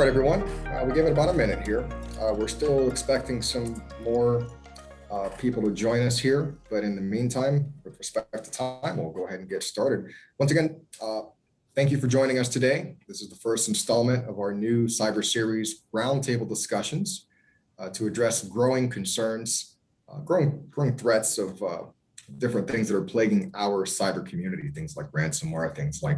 right, everyone. We give it about a minute here. We're still expecting some more people to join us here, but in the meantime, with respect to time, we'll go ahead and get started. Once again, thank you for joining us today. This is the first installment of our new Cyber Series Roundtable discussions to address growing concerns, growing threats of different things that are plaguing our cyber community, things like ransomware, things like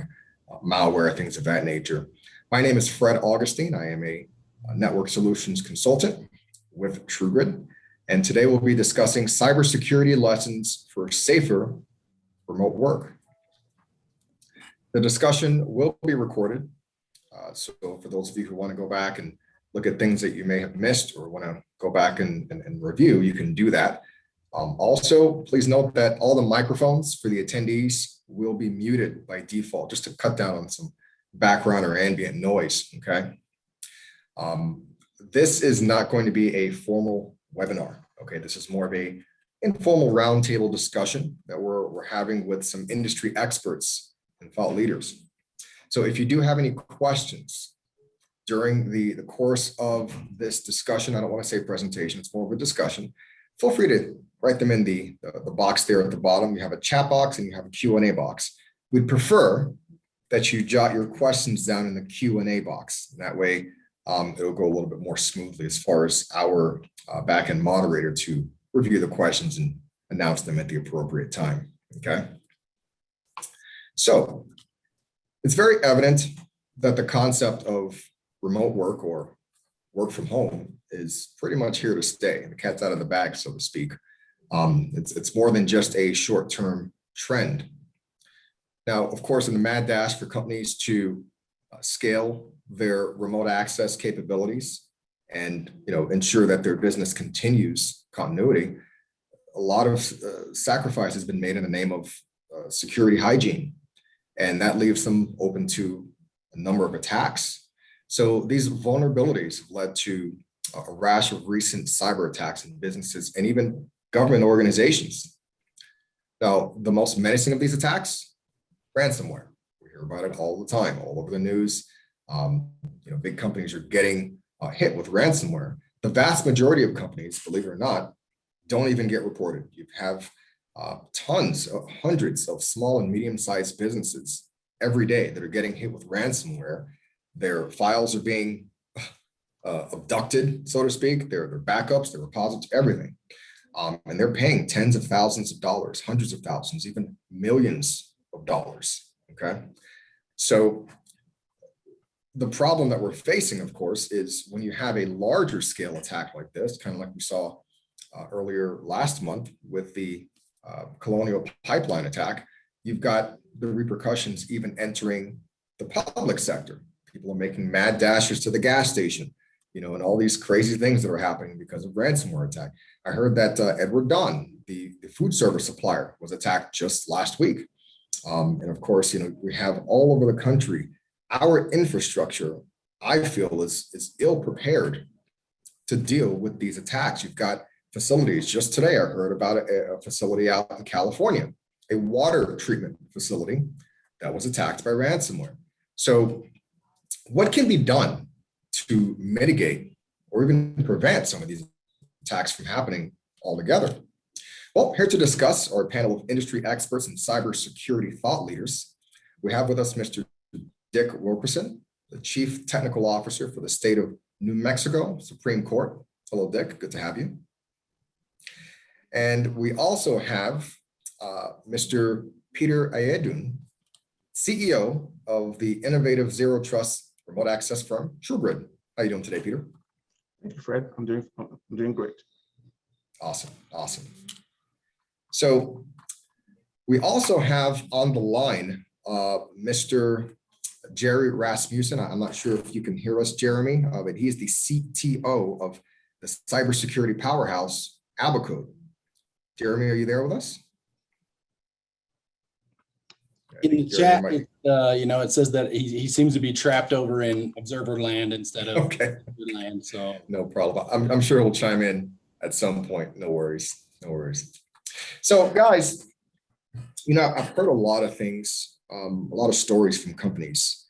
malware, things of that nature. My name is Fred Augustine. I am a network solutions consultant with TruGrid, and today we'll be discussing cybersecurity lessons for safer remote work. The discussion will be recorded, so for those of you who want to go back and look at things that you may have missed or want to go back and review, you can do that. Also, please note that all the microphones for the attendees will be muted by default, just to cut down on some background or ambient noise, okay? This is not going to be a formal webinar, okay? This is more of a informal roundtable discussion that we're having with some industry experts and thought leaders. So if you do have any questions during the course of this discussion, I don't want to say presentation, it's more of a discussion, feel free to write them in the box there at the bottom. You have a chat box and you have a Q&A box. We'd prefer that you jot your questions down in the Q&A box. That way, it'll go a little bit more smoothly as far as our backend moderator to review the questions and announce them at the appropriate time, okay? So it's very evident that the concept of remote work or work from home is pretty much here to stay. The cat's out of the bag, so to speak. It's more than just a short-term trend. Now, of course, in the mad dash for companies to scale their remote access capabilities and ensure that their business continues continuity, a lot of sacrifice has been made in the name of security hygiene, and that leaves them open to a number of attacks. So these vulnerabilities have led to a rash of recent cyber attacks in businesses and even government organizations. Now, the most menacing of these attacks, ransomware. We hear about it all the time, all over the news. Big companies are getting hit with ransomware. The vast majority of companies, believe it or not, don't even get reported. You have hundreds of small and medium-sized businesses every day that are getting hit with ransomware. Their files are being abducted, so to speak. Their backups, their repositories, everything. And they're paying tens of thousands of dollars, hundreds of thousands, even millions of dollars, okay? So the problem that we're facing, of course, is when you have a larger scale attack like this, kind of like we saw earlier last month with the Colonial Pipeline attack, you've got the repercussions even entering the public sector. People are making mad dashes to the gas station, and all these crazy things that are happening because of ransomware attack. I heard that Edward Don, the food service supplier, was attacked just last week. And of course, we have all over the country, our infrastructure, I feel, is ill prepared to deal with these attacks. You've got facilities. Just today, I heard about a facility out in California, a water treatment facility that was attacked by ransomware. So what can be done to mitigate or even prevent some of these attacks from happening altogether? Well, here to discuss our panel of industry experts and cybersecurity thought leaders, we have with us Mr. Dick Wilkerson, the Chief Technical Officer for the state of New Mexico Supreme Court. Hello, Dick. Good to have you. And we also have Mr. Peter Ayedun, CEO of the innovative Zero Trust remote access firm, TruGrid. How are you doing today, Peter? Thank you, Fred. I'm doing great. Awesome. So we also have on the line Mr. Jerry Rasmussen. I'm not sure if you can hear us, Jeremy, but he's the CTO of the cybersecurity powerhouse, Abacode. Jeremy, are you there with us? In the chat, it says that he seems to be trapped over in observer land instead of land. So no problem. I'm sure he'll chime in at some point. No worries. So guys, I've heard a lot of things, a lot of stories from companies,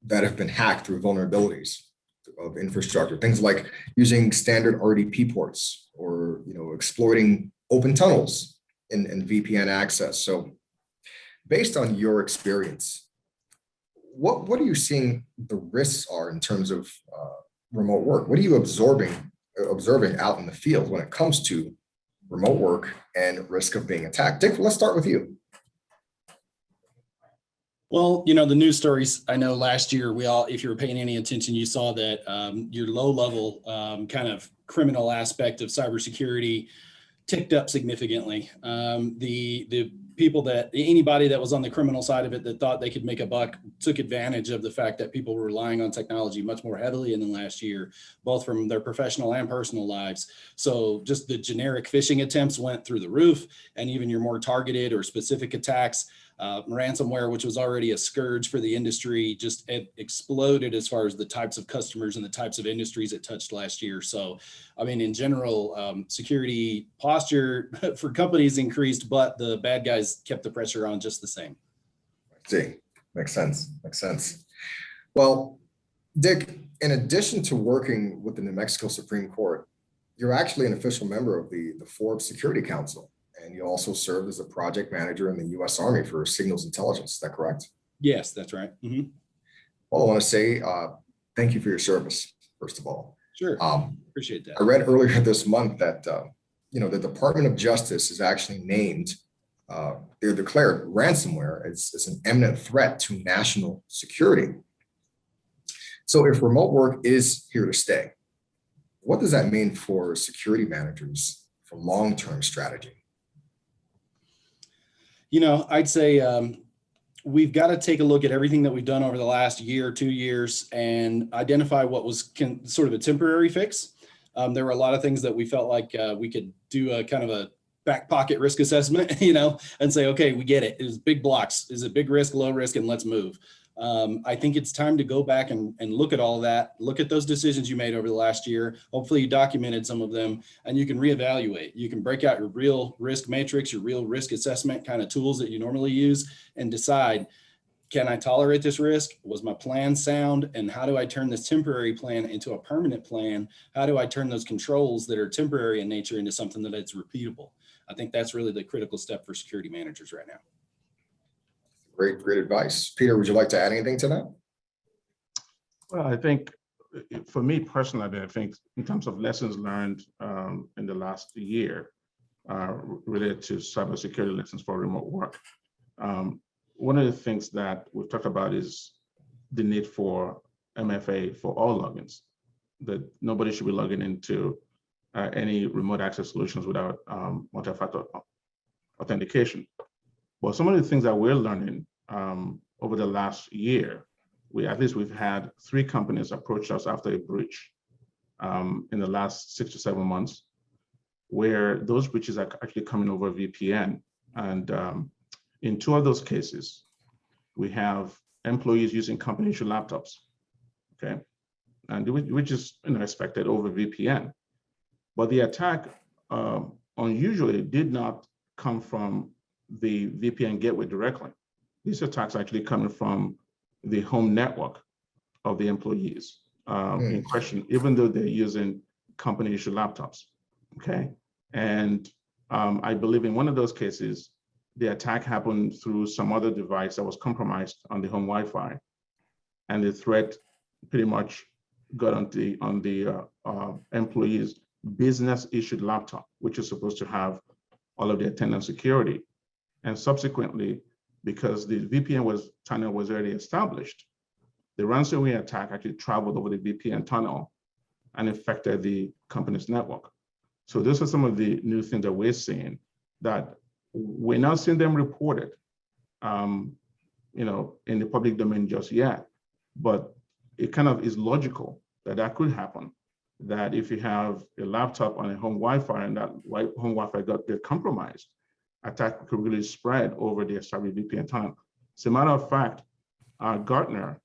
that have been hacked through vulnerabilities of infrastructure, things like using standard RDP ports or exploiting open tunnels in VPN access. So based on your experience, what are you seeing the risks are in terms of remote work? What are you observing out in the field when it comes to remote work and risk of being attacked? Dick, let's start with you. Well, the news stories, I know last year if you were paying any attention, you saw that your low level kind of criminal aspect of cybersecurity ticked up significantly. The people anybody that was on the criminal side of it that thought they could make a buck took advantage of the fact that people were relying on technology much more heavily in the last year, both from their professional and personal lives. So just the generic phishing attempts went through the roof, and even your more targeted or specific attacks, ransomware, which was already a scourge for the industry, just exploded as far as the types of customers and the types of industries it touched last year. So, I mean, in general, security posture for companies increased, but the bad guys kept the pressure on just the same. I see. Makes sense. Well, Dick, in addition to working with the New Mexico Supreme Court, you're actually an official member of the Forbes Security Council. And you also served as a project manager in the U.S. Army for signals intelligence. Is that correct? Yes, that's right. Mm-hmm. Well, I want to say thank you for your service, first of all. Sure. Appreciate that. I read earlier this month that the Department of Justice is actually named, they're declared ransomware as an imminent threat to national security. So if remote work is here to stay, what does that mean for security managers for long-term strategy? I'd say we've got to take a look at everything that we've done over the last year, 2 years, and identify what was sort of a temporary fix. There were a lot of things that we felt like we could do a kind of a back pocket risk assessment, and say, okay, we get it. It's big blocks. Is it big risk, low risk, and let's move. I think it's time to go back and look at all of that, look at those decisions you made over the last year. Hopefully you documented some of them, and you can reevaluate. You can break out your real risk matrix, your real risk assessment kind of tools that you normally use, and decide, can I tolerate this risk? Was my plan sound? And how do I turn this temporary plan into a permanent plan? How do I turn those controls that are temporary in nature into something that is repeatable? I think that's really the critical step for security managers right now. Great advice. Peter, would you like to add anything to that? Well, I think for me personally, I think in terms of lessons learned in the last year related to cybersecurity lessons for remote work, one of the things that we've talked about is the need for MFA for all logins, that nobody should be logging into any remote access solutions without multi-factor authentication. Well, some of the things that we're learning over the last year, we've had 3 companies approach us after a breach in the last 6 to 7 months, where those breaches are actually coming over VPN. And in 2 of those cases, we have employees using company-issued laptops, okay, and which is expected over VPN. But the attack unusually did not come from the VPN gateway directly. These attacks actually coming from the home network of the employees in question, even though they're using company-issued laptops, okay? And I believe in one of those cases, the attack happened through some other device that was compromised on the home Wi-Fi, and the threat pretty much got on the employee's business-issued laptop, which is supposed to have all of the attendant security. And subsequently, because the VPN tunnel was already established, the ransomware attack actually traveled over the VPN tunnel and infected the company's network. So those are some of the new things that we're seeing, that we're not seeing them reported, in the public domain just yet, but it kind of is logical that could happen. That if you have a laptop on a home Wi-Fi and that home Wi-Fi get compromised, attack could really spread over the established VPN tunnel. As a matter of fact, Gartner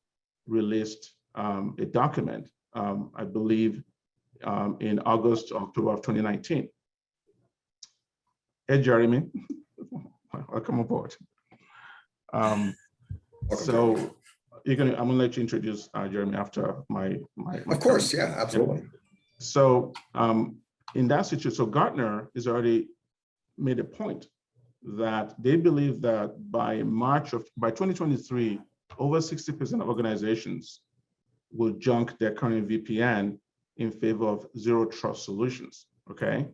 released a document, I believe, in August, October of 2019. Hey, Jeremy, welcome aboard. So, I'm gonna let you introduce Jeremy after my Of course, yeah, absolutely. So in that situation, so Gartner has already made a point that they believe that by 2023, over 60% of organizations will junk their current VPN in favor of zero trust solutions. Okay.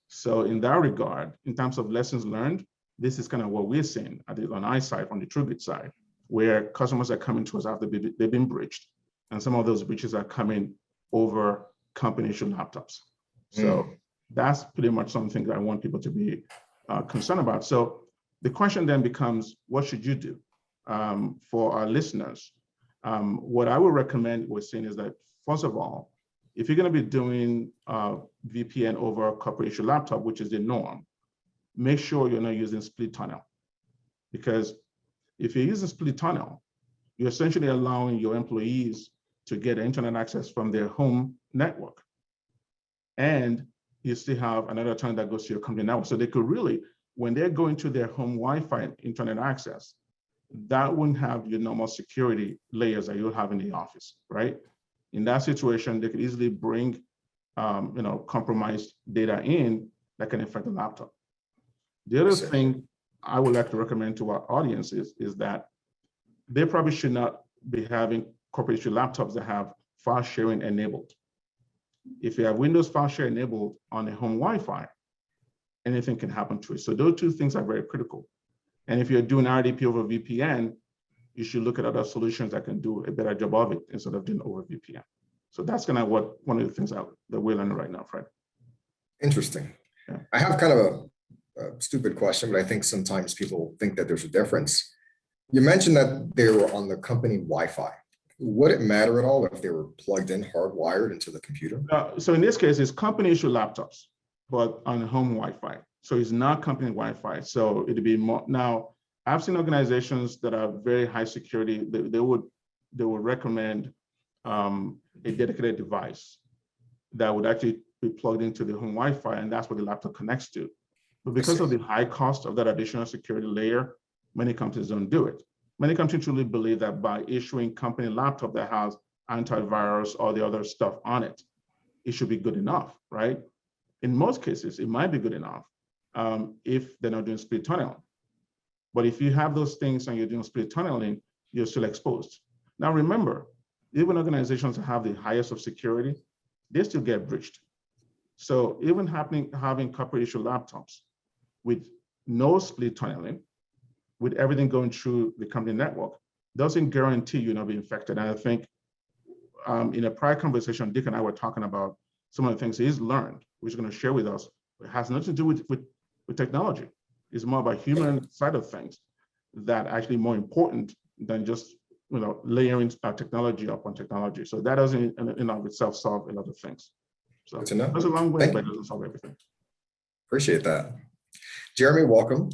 So in that regard, in terms of lessons learned, this is kind of what we're seeing on our side, on the TruGrid side, where customers are coming to us after they've been breached. And some of those breaches are coming over company issued laptops. So that's pretty much something that I want people to be concerned about. So the question then becomes, what should you do? For our listeners, what I would recommend we're saying is that, first of all, if you're going to be doing VPN over a corporate issue laptop, which is the norm, make sure you're not using split tunnel. Because if you're using split tunnel, you're essentially allowing your employees to get internet access from their home network. And you still have another tunnel that goes to your company network. So they could really, when they're going to their home Wi-Fi internet access, that wouldn't have your normal security layers that you'll have in the office, right? In that situation, they could easily bring compromised data in that can affect the laptop. The other thing I would like to recommend to our audience is that they probably should not be having corporate issue laptops that have file sharing enabled. If you have Windows file share enabled on a home Wi-Fi, anything can happen to it. So those two things are very critical. And if you're doing RDP over VPN, you should look at other solutions that can do a better job of it instead of doing over VPN. So that's kind of one of the things that we're learning right now, Fred. Interesting. Yeah. I have kind of a stupid question, but I think sometimes people think that there's a difference. You mentioned that they were on the company Wi-Fi. Would it matter at all if they were plugged in, hardwired into the computer? So in this case, it's company issue laptops, but on home Wi-Fi. So it's not company Wi-Fi. So it'd be more. Now, I've seen organizations that are very high security. They would recommend a dedicated device that would actually be plugged into the home Wi-Fi, and that's what the laptop connects to. But because of the high cost of that additional security layer, many companies don't do it. Many companies truly believe that by issuing company laptop that has antivirus or the other stuff on it, it should be good enough, right? In most cases, it might be good enough if they're not doing split tunneling. But if you have those things and you're doing split tunneling, you're still exposed. Now remember, even organizations that have the highest of security, they still get breached. So even having corporate issue laptops with no split tunneling, with everything going through the company network, doesn't guarantee you'll not be infected. And I think in a prior conversation, Dick and I were talking about some of the things he's learned, which he's going to share with us. It has nothing to do with technology. It's more about human side of things that are actually more important than just layering technology up on technology. So that doesn't in and of itself solve a lot of things. So Good to know. that's a long way, but it doesn't solve everything. Appreciate that. Jeremy, welcome.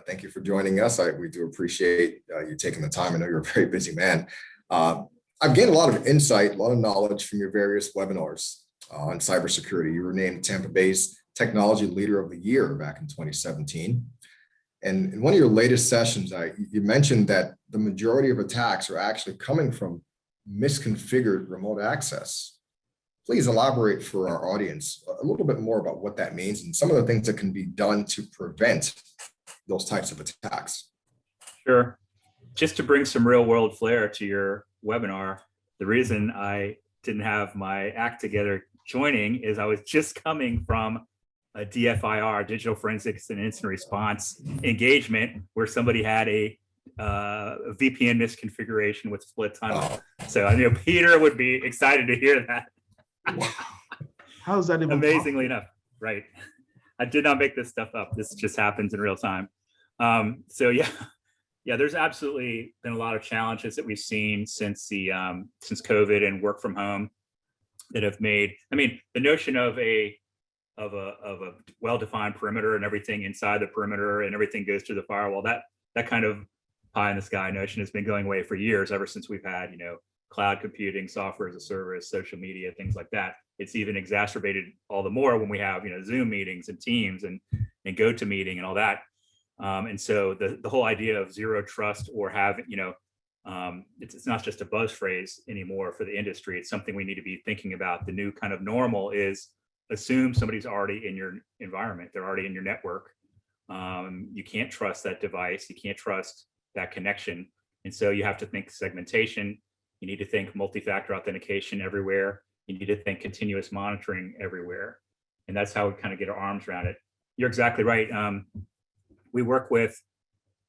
Thank you for joining us. We do appreciate you taking the time. I know you're a very busy man. I've gained a lot of insight, a lot of knowledge from your various webinars on cybersecurity. You were named Tampa Bay's Technology Leader of the Year back in 2017. And in one of your latest sessions, you mentioned that the majority of attacks are actually coming from misconfigured remote access. Please elaborate for our audience a little bit more about what that means and some of the things that can be done to prevent those types of attacks. Sure. Just to bring some real world flair to your webinar, the reason I didn't have my act together joining is I was just coming from a DFIR, digital forensics and incident response engagement, where somebody had a VPN misconfiguration with split tunnel. Wow. So I knew Peter would be excited to hear that. Wow. How is that even amazingly enough, right? I did not make this stuff up. This just happens in real time. So yeah, there's absolutely been a lot of challenges that we've seen since COVID and work from home that have made. I mean, the notion of a well-defined perimeter and everything inside the perimeter and everything goes through the firewall. That kind of pie in the sky notion has been going away for years, ever since we've had cloud computing, software as a service, social media, things like that. It's even exacerbated all the more when we have Zoom meetings and Teams and GoToMeeting and all that. And so the whole idea of zero trust or having It's not just a buzz phrase anymore for the industry. It's something we need to be thinking about. The new kind of normal is assume somebody's already in your environment. They're already in your network. You can't trust that device. You can't trust that connection. And so you have to think segmentation. You need to think multi-factor authentication everywhere. You need to think continuous monitoring everywhere. And that's how we kind of get our arms around it. You're exactly right. We work with,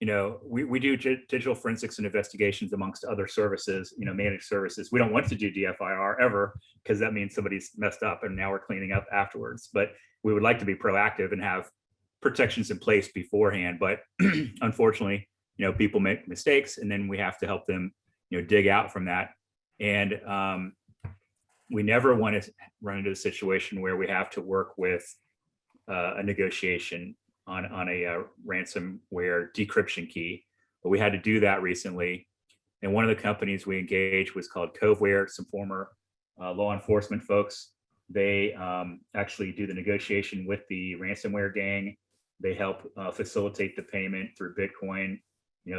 we do digital forensics and investigations amongst other services, managed services. We don't want to do DFIR ever, because that means somebody's messed up and now we're cleaning up afterwards. But we would like to be proactive and have protections in place beforehand. But unfortunately, people make mistakes, and then we have to help them, dig out from that. And we never want to run into a situation where we have to work with a negotiation on a ransomware decryption key. But we had to do that recently. And one of the companies we engaged was called Coveware, some former law enforcement folks. They actually do the negotiation with the ransomware gang. They help facilitate the payment through Bitcoin,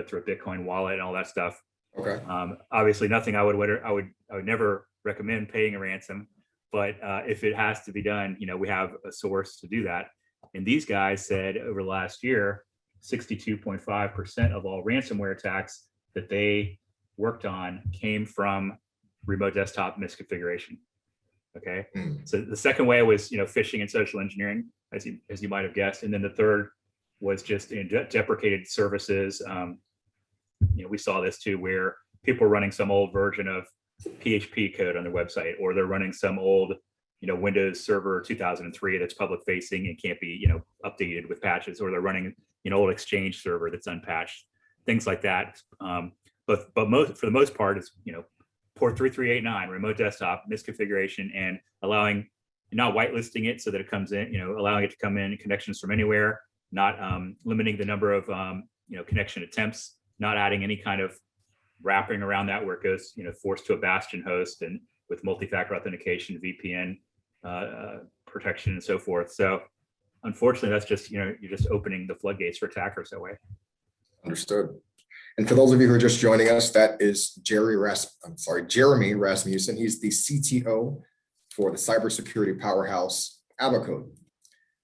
through a Bitcoin wallet and all that stuff. Okay. Obviously, nothing I would never recommend paying a ransom, but if it has to be done, we have a source to do that. And these guys said over the last year, 62.5% of all ransomware attacks that they worked on came from remote desktop misconfiguration. Okay. So the second way was, phishing and social engineering, as you might have guessed. And then the third was just deprecated services. We saw this too, where people are running some old version of PHP code on their website, or they're running some old, Windows Server 2003 that's public facing and can't be, updated with patches, or they're running an old Exchange server that's unpatched, things like that. But for the most part, it's, port 3389, remote desktop misconfiguration, and allowing, not whitelisting it so that it comes in, allowing it to come in connections from anywhere, not limiting the number of, connection attempts, not adding any kind of wrapping around that where it goes, forced to a bastion host and with multi-factor authentication, VPN protection, and so forth. So unfortunately, that's just, you're just opening the floodgates for attackers that way. Understood. And for those of you who are just joining us, that is Jeremy Rasmussen. He's the CTO for the cybersecurity powerhouse Abacode.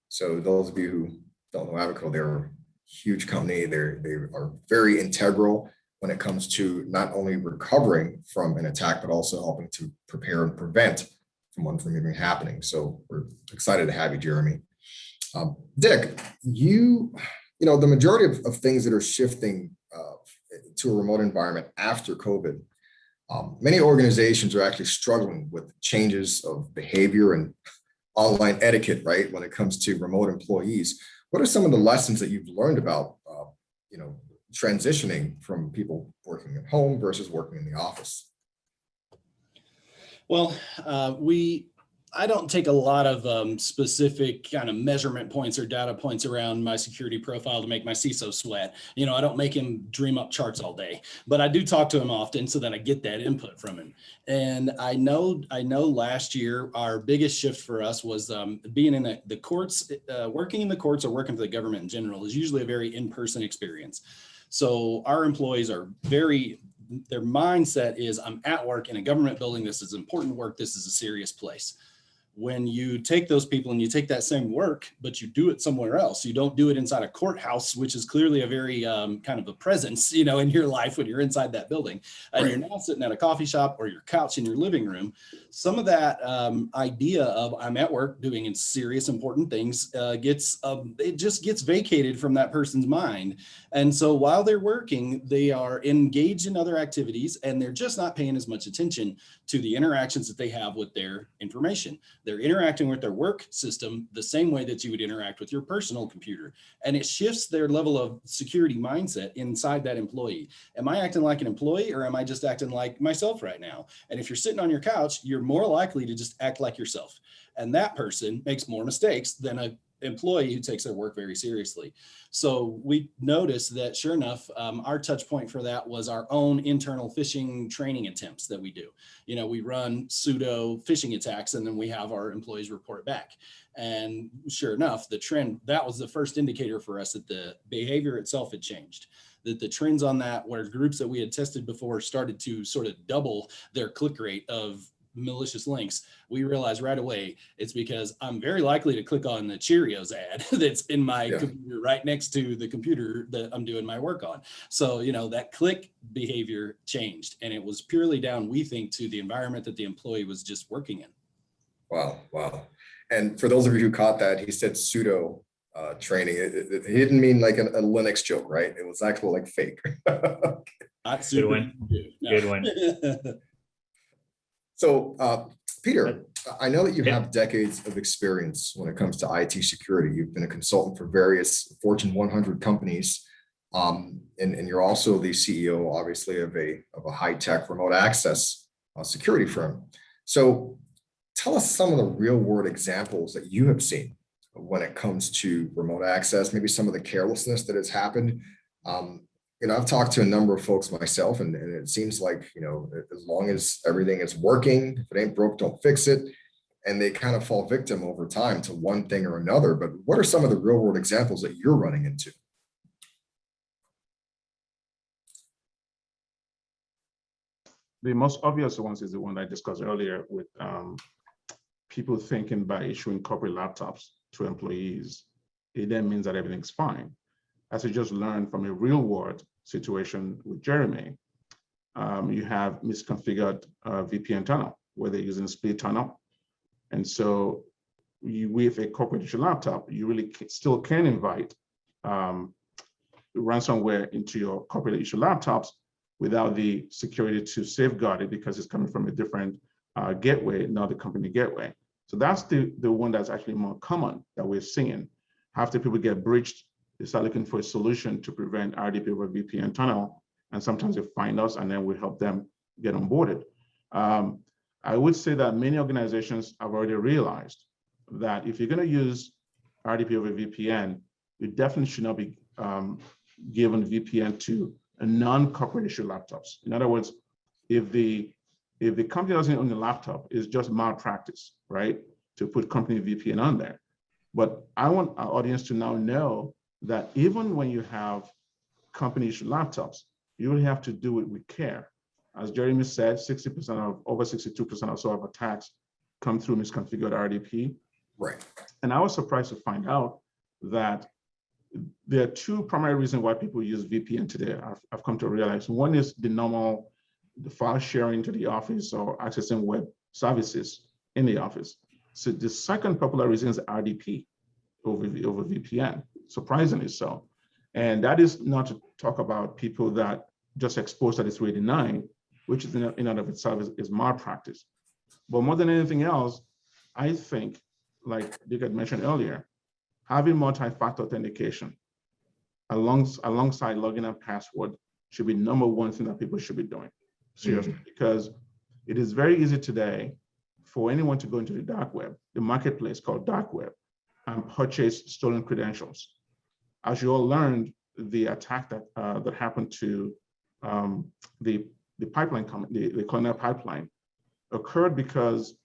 So those of you who don't know Abacode, they're a huge company. They are very integral when it comes to not only recovering from an attack, but also helping to prepare and prevent from one from even happening. So we're excited to have you, Jeremy. Dick, the majority of things that are shifting to a remote environment after COVID, many organizations are actually struggling with changes of behavior and online etiquette, right? When it comes to remote employees, what are some of the lessons that you've learned about, transitioning from people working at home versus working in the office? Well, I don't take a lot of specific kind of measurement points or data points around my security profile to make my CISO sweat. I don't make him dream up charts all day, but I do talk to him often so that I get that input from him. And I know last year, our biggest shift for us was being in the courts, working in the courts or working for the government in general is usually a very in-person experience. So our employees are their mindset is, I'm at work in a government building. This is important work. This is a serious place. When you take those people and you take that same work, but you do it somewhere else, you don't do it inside a courthouse, which is clearly a very kind of a presence, in your life when you're inside that building, and You're now sitting at a coffee shop or your couch in your living room. Some of that idea of I'm at work doing serious, important things it just gets vacated from that person's mind. And so while they're working, they are engaged in other activities and they're just not paying as much attention to the interactions that they have with their information. They're interacting with their work system the same way that you would interact with your personal computer. And it shifts their level of security mindset inside that employee. Am I acting like an employee or am I just acting like myself right now? And if you're sitting on your couch, you're more likely to just act like yourself. And that person makes more mistakes than an employee who takes their work very seriously. So we noticed that sure enough, our touch point for that was our own internal phishing training attempts that we do. We run pseudo phishing attacks and then we have our employees report back. And sure enough, the trend, that was the first indicator for us that the behavior itself had changed. that the trends on that, where groups that we had tested before started to sort of double their click rate of malicious links, we realized right away it's because I'm very likely to click on the Cheerios ad that's in my computer right next to the computer that I'm doing my work on. So, you know, that click behavior changed, and it was purely down, we think, to the environment that the employee was just working in. Wow. Wow. And for those of you who caught that, he said pseudo training. He didn't mean like a Linux joke, right? It was actual like fake. Not super. Good one. So, Peter, I know that you have decades of experience when it comes to IT security. You've been a consultant for various Fortune 100 companies, and you're also the CEO, obviously, of a high-tech remote access security firm. So, tell us some of the real-world examples that you have seen when it comes to remote access, maybe some of the carelessness that has happened. You know, I've talked to a number of folks myself, and it seems like, you know, as long as everything is working, if it ain't broke, don't fix it. And they kind of fall victim over time to one thing or another. But what are some of the real world examples that you're running into? The most obvious ones is the one I discussed earlier with people thinking by issuing corporate laptops to employees, it then means that everything's fine. As I just learned from a real world situation with Jeremy, you have misconfigured VPN tunnel where they're using split tunnel. And so with a corporate issue laptop, you really still can invite ransomware into your corporate issue laptops without the security to safeguard it because it's coming from a different gateway, not the company gateway. So that's the one that's actually more common that we're seeing. After people get breached, they start looking for a solution to prevent RDP over VPN tunnel, and sometimes they find us, and then we help them get onboarded. I would say that many organizations have already realized that if you're going to use RDP over VPN, you definitely should not be given VPN to a non-corporate issue laptops. In other words, if the company doesn't own the laptop, it's just malpractice, right, to put company VPN on there. But I want our audience to now know that even when you have company issued laptops, you really have to do it with care. As Jeremy said, 60% of over 62% or so of attacks come through misconfigured RDP. Right. And I was surprised to find out that there are two primary reasons why people use VPN today. I've come to realize one is the file sharing to the office or accessing web services in the office. So the second popular reason is RDP over VPN, surprisingly so. And that is not to talk about people that just exposed at this 389, which is in and of itself is malpractice. But more than anything else, I think, like Dick had mentioned earlier, having multi-factor authentication alongside login and password should be number one thing that people should be doing. Seriously, because it is very easy today for anyone to go into the dark web, the marketplace called dark web, and purchase stolen credentials. As you all learned, the attack that happened to the pipeline, the Colonial pipeline, occurred because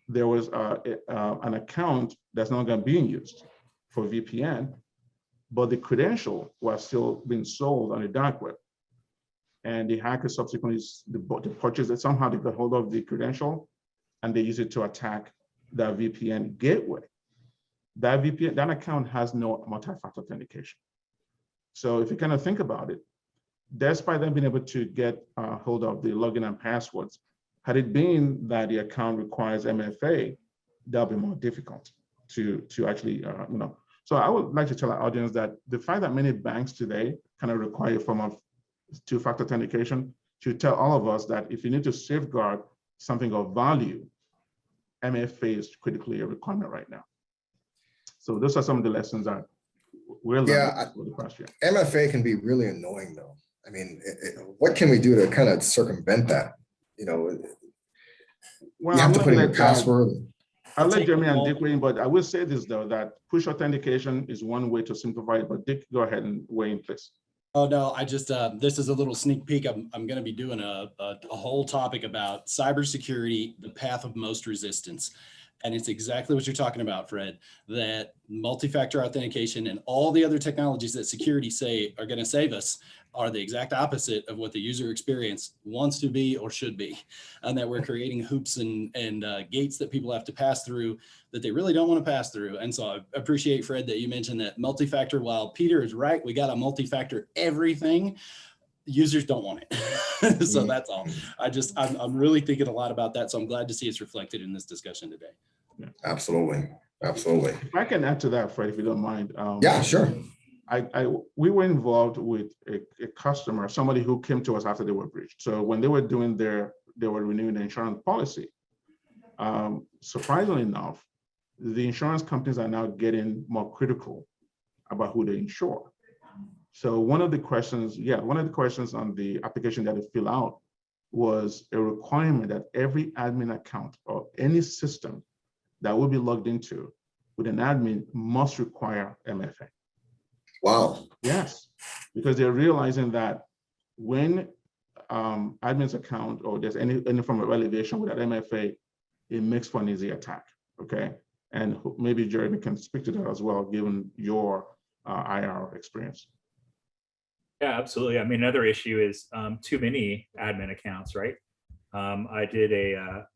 there was an account that's no longer being used for VPN, but the credential was still being sold on the dark web. And the hacker subsequently purchased it. Somehow they got hold of the credential and they use it to attack that VPN gateway. That account has no multi-factor authentication. So if you kind of think about it, despite them being able to get hold of the login and passwords, had it been that the account requires MFA, that'll be more difficult to actually, So I would like to tell our audience that the fact that many banks today kind of require a form of two-factor authentication should tell all of us that if you need to safeguard something of value, MFA is critically a requirement right now. So those are some of the lessons that we're learning over the past year. MFA can be really annoying though. I mean, what can we do to kind of circumvent that? Well, you have to put in your password. I'll let Jeremy and Dick weigh in, but I will say this though, that push authentication is one way to simplify it, but Dick, go ahead and weigh in, please. Oh, no, I just, this is a little sneak peek. I'm going to be doing a whole topic about cybersecurity, the path of most resistance. And it's exactly what you're talking about, Fred, that multi-factor authentication and all the other technologies that security say are going to save us are the exact opposite of what the user experience wants to be or should be. And that we're creating hoops and gates that people have to pass through that they really don't want to pass through. And so I appreciate, Fred, that you mentioned that multi-factor. While Peter is right, we got to multi-factor everything. Users don't want it. So that's all. I'm really thinking a lot about that. So I'm glad to see it's reflected in this discussion today. Absolutely. Absolutely. If I can add to that, Fred, if you don't mind. Yeah, sure. We were involved with a customer, somebody who came to us after they were breached. So when they were doing they were renewing the insurance policy. Surprisingly enough, the insurance companies are now getting more critical about who they insure. So one of the questions on the application that they fill out was a requirement that every admin account or any system that will be logged into with an admin must require MFA. Wow. Yes, because they're realizing that when admin's account or there's any form of elevation with that MFA, it makes for an easy attack. Okay, and maybe Jeremy can speak to that as well, given your IR experience. Yeah, absolutely. I mean, another issue is too many admin accounts, right? I did a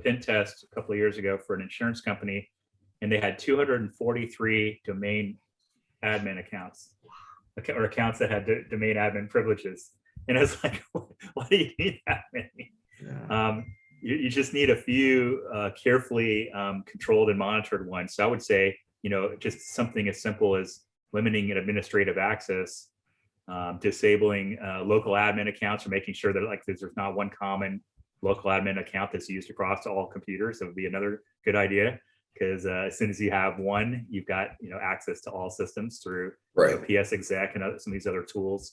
pen test a couple of years ago for an insurance company, and they had 243 domain admin accounts, or accounts that had domain admin privileges. And I was like, why do you need that many? Yeah. You just need a few carefully controlled and monitored ones. So I would say, just something as simple as limiting an administrative access, disabling local admin accounts, or making sure that there's not one common local admin account that's used across all computers. That would be another good idea, because as soon as you have one, you've got access to all systems through PS exec and some of these other tools.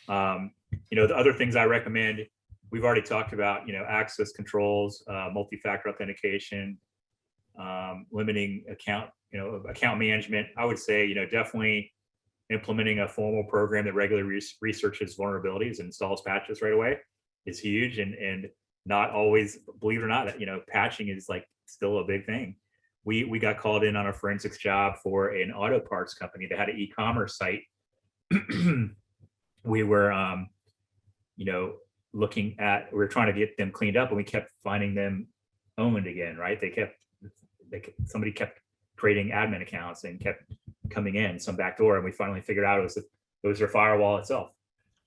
The other things I recommend, we've already talked about, access controls, multi-factor authentication, limiting account management. I would say, definitely implementing a formal program that regularly researches vulnerabilities and installs patches right away is huge. And not always, believe it or not, patching is still a big thing. We got called in on a forensics job for an auto parts company that had an e-commerce site. We were, we were trying to get them cleaned up, and we kept finding them owned again, right? Somebody kept creating admin accounts and kept coming in some backdoor, and we finally figured out it was their firewall itself.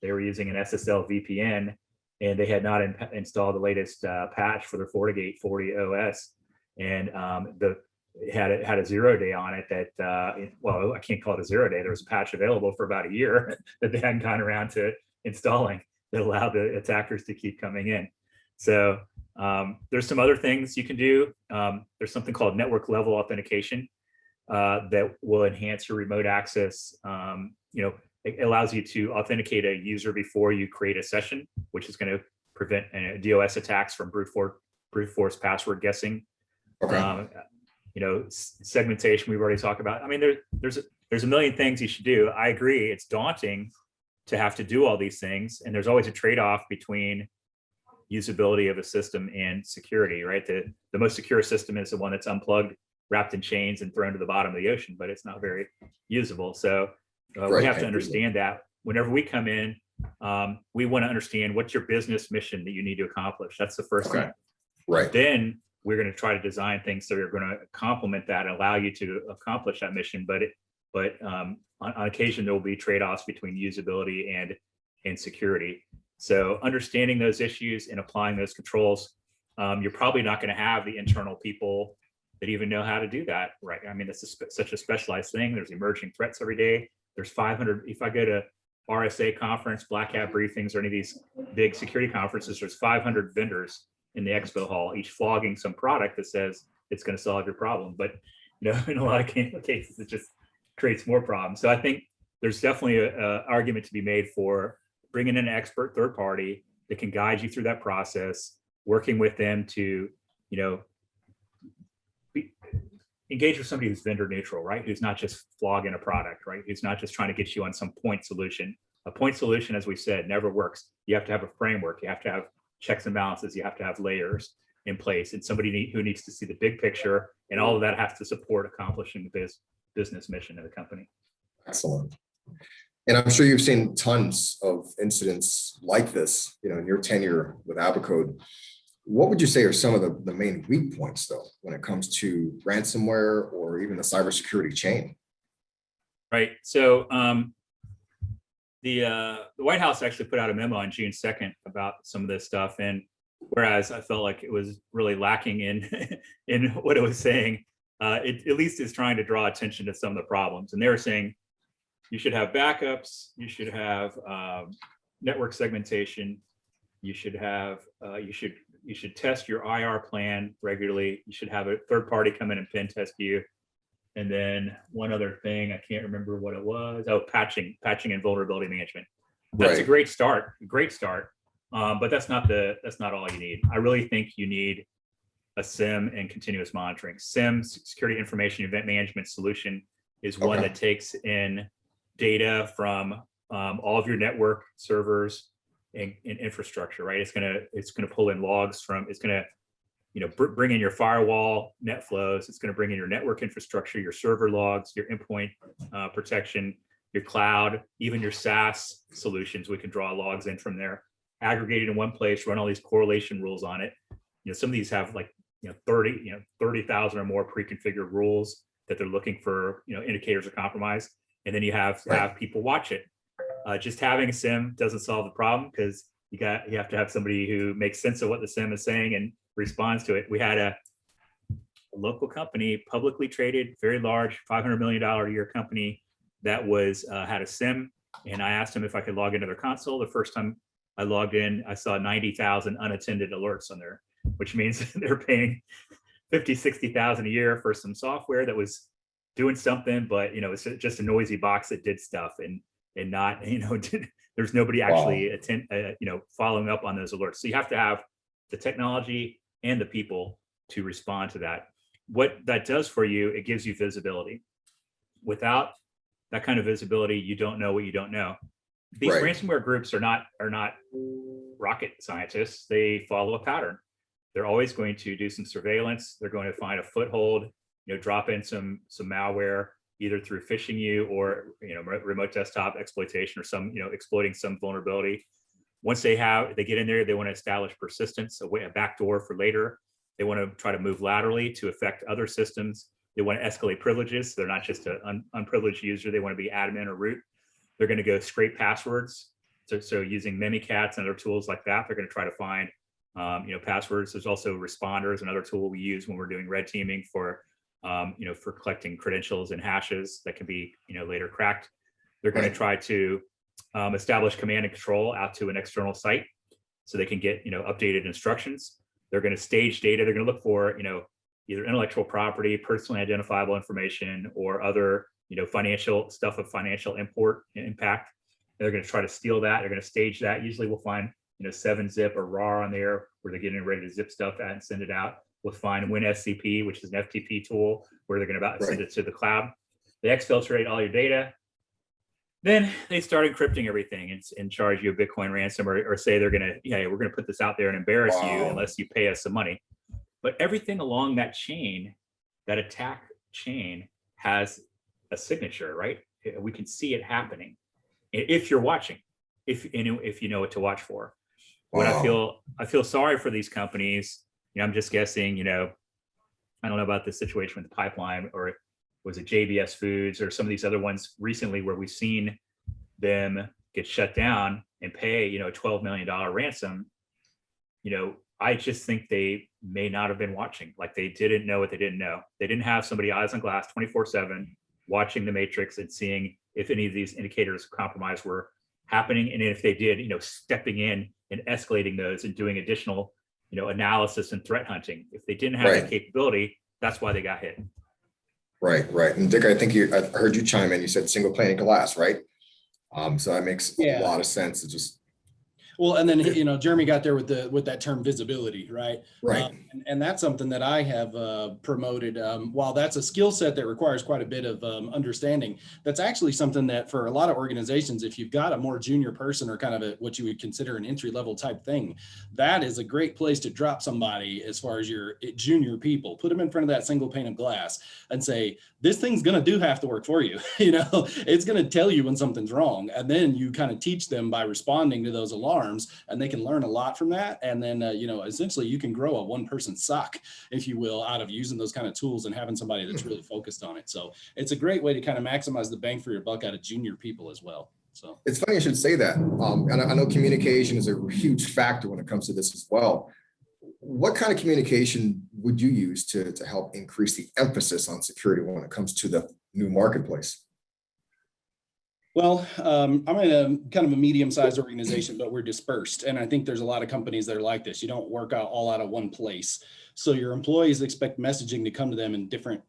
They were using an SSL VPN, and they had not installed the latest patch for their FortiGate 40 OS, and it had a 0 day on it that, well, I can't call it a 0 day. There was a patch available for about a year that they hadn't gotten around to installing that allowed the attackers to keep coming in. So there's some other things you can do. There's something called network level authentication that will enhance your remote access. It allows you to authenticate a user before you create a session, which is going to prevent DOS attacks from brute force password guessing. Okay. Segmentation we've already talked about. I mean, there's a million things you should do. I agree, it's daunting to have to do all these things, and there's always a trade-off between usability of a system and security, right? The most secure system is the one that's unplugged, wrapped in chains, and thrown to the bottom of the ocean, but it's not very usable. So we have to understand that whenever we come in, we want to understand what's your business mission that you need to accomplish. That's the first thing. Right. Then we're going to try to design things that are going to complement that and allow you to accomplish that mission. But on occasion, there will be trade-offs between usability and security. So understanding those issues and applying those controls, you're probably not going to have the internal people that even know how to do that, right? I mean, this is such a specialized thing. There's emerging threats every day. There's 500, if I go to RSA conference, Black Hat briefings, or any of these big security conferences, there's 500 vendors in the expo hall, each flogging some product that says it's going to solve your problem. But in a lot of cases, it just creates more problems. So I think there's definitely an argument to be made for bringing in an expert third party that can guide you through that process, working with them to, engage with somebody who's vendor neutral, right? Who's not just flogging a product, right? Who's not just trying to get you on some point solution. A point solution, as we said, never works. You have to have a framework. You have to have checks and balances. You have to have layers. in place, and somebody who needs to see the big picture, and all of that has to support accomplishing the business mission of the company. Excellent. And I'm sure you've seen tons of incidents like this, in your tenure with Abacode. What would you say are some of the main weak points, though, when it comes to ransomware or even the cybersecurity chain? Right. So the White House actually put out a memo on June 2nd about some of this stuff, and whereas I felt like it was really lacking in in what it was saying, it at least is trying to draw attention to some of the problems. And they were saying you should have backups, you should have network segmentation, you should have you should test your IR plan regularly. You should have a third party come in and pen test you. And then one other thing, I can't remember what it was. Oh, patching and vulnerability management. That's a great start, but that's not all you need. I really think you need a SIM and continuous monitoring. SIM, security information event management solution, is one that takes in data from all of your network servers and infrastructure, right? It's gonna pull in logs from, it's gonna bring in your firewall net flows. It's going to bring in your network infrastructure, your server logs, your endpoint protection, your cloud, even your SaaS solutions. We can draw logs in from there, aggregated in one place, run all these correlation rules on it. Some of these have like 30,000 or more pre-configured rules that they're looking for indicators of compromise, and then you have people watch it. Just having a SIM doesn't solve the problem, because you have to have somebody who makes sense of what the SIM is saying and responds to it. We had a local company, publicly traded, very large, $500 million a year company that was had a SIM, and I asked them if I could log into their console. The first time I logged in, I saw 90,000 unattended alerts on there, which means they're paying 50, 60,000 a year for some software that was doing something, but it's just a noisy box that did stuff, and not there's nobody actually following up on those alerts. So you have to have the technology and the people to respond to that. What that does for you, it gives you visibility. Without that kind of visibility, you don't know what you don't know. These ransomware groups are not rocket scientists. They follow a pattern. They're always going to do some surveillance. They're going to find a foothold, drop in some malware, either through phishing you or remote desktop exploitation, or some exploiting some vulnerability. Once they get in there, they want to establish persistence, a backdoor for later. They want to try to move laterally to affect other systems. They want to escalate privileges. So they're not just an unprivileged user. They want to be admin or root. They're going to go scrape passwords. So using Mimikatz and other tools like that, they're going to try to find passwords. There's also responders, another tool we use when we're doing red teaming for collecting credentials and hashes that can be later cracked. They're going to try to establish command and control out to an external site so they can get updated instructions. They're going to stage data. They're going to look for either intellectual property, personally identifiable information, or other financial stuff of financial impact. They're going to try to steal that. They're going to stage that. Usually we'll find 7-zip or RAR on there where they're getting ready to zip stuff out and send it out. We'll find WinSCP, which is an FTP tool, where they're going to send it to the cloud. They exfiltrate all your data. Then they start encrypting everything and charge you a Bitcoin ransom, or say they're going to, we're going to put this out there and embarrass you unless you pay us some money. But everything along that chain, that attack chain, has a signature, right? We can see it happening if you're watching, if you know what to watch for. What I feel sorry for these companies. I'm just guessing, I don't know about the situation with the pipeline, or was it JBS Foods or some of these other ones recently where we've seen them get shut down and pay, a $12 million ransom. I just think they may not have been watching. Like, they didn't know what they didn't know. They didn't have somebody eyes on glass 24/7 watching the matrix and seeing if any of these indicators of compromise were happening. And if they did, stepping in and escalating those and doing additional analysis and threat hunting. If they didn't have that capability, that's why they got hit. Right. And Dick, I think I heard you chime in. You said single pane of glass, right? So that makes a lot of sense. It just Well, and then, Jeremy got there with that term visibility, right? Right. And that's something that I have promoted. While that's a skill set that requires quite a bit of understanding, that's actually something that for a lot of organizations, if you've got a more junior person or kind of what you would consider an entry level type thing, that is a great place to drop somebody as far as your junior people. Put them in front of that single pane of glass and say, this thing's going to do half the work for you. It's going to tell you when something's wrong. And then you kind of teach them by responding to those alarms, and they can learn a lot from that. And then, essentially you can grow a one-person SOC, if you will, out of using those kind of tools and having somebody that's really focused on it. So it's a great way to kind of maximize the bang for your buck out of junior people as well. So It's funny you should say that. And I know communication is a huge factor when it comes to this as well. What kind of communication would you use to help increase the emphasis on security when it comes to the new marketplace? Well, I'm in a kind of a medium-sized organization, but we're dispersed. And I think there's a lot of companies that are like this. You don't work all out of one place. So your employees expect messaging to come to them in different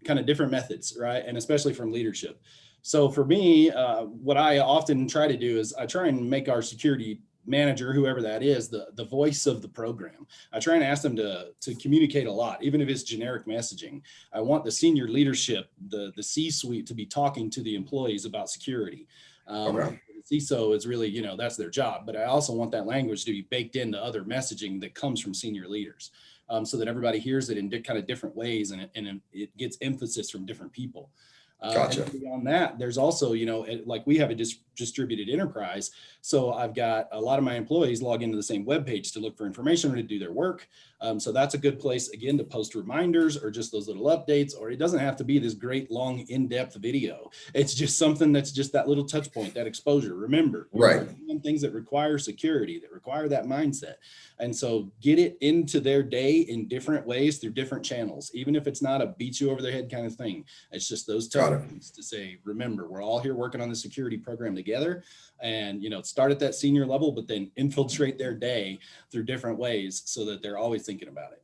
methods, right? And especially from leadership. So for me, what I often try to do is I try and make our security manager, whoever that is, the voice of the program. I try and ask them to communicate a lot, even if it's generic messaging. I want the senior leadership, the C-suite, to be talking to the employees about security. Okay. The CISO is really, that's their job, but I also want that language to be baked into other messaging that comes from senior leaders, so that everybody hears it in kind of different ways, and it gets emphasis from different people. Gotcha. And beyond that, there's also, like we have a distributed enterprise. So I've got a lot of my employees log into the same webpage to look for information or to do their work. So that's a good place, again, to post reminders or just those little updates, or it doesn't have to be this great, long, in-depth video. It's just something that's just that little touch point, that exposure. Remember, Right. Things that require security, that require that mindset. And so get it into their day in different ways through different channels, even if it's not a beat you over the head kind of thing. It's just those touch points to say, remember, we're all here working on the security program together, and start at that senior level, but then infiltrate their day through different ways so that they're always thinking about it.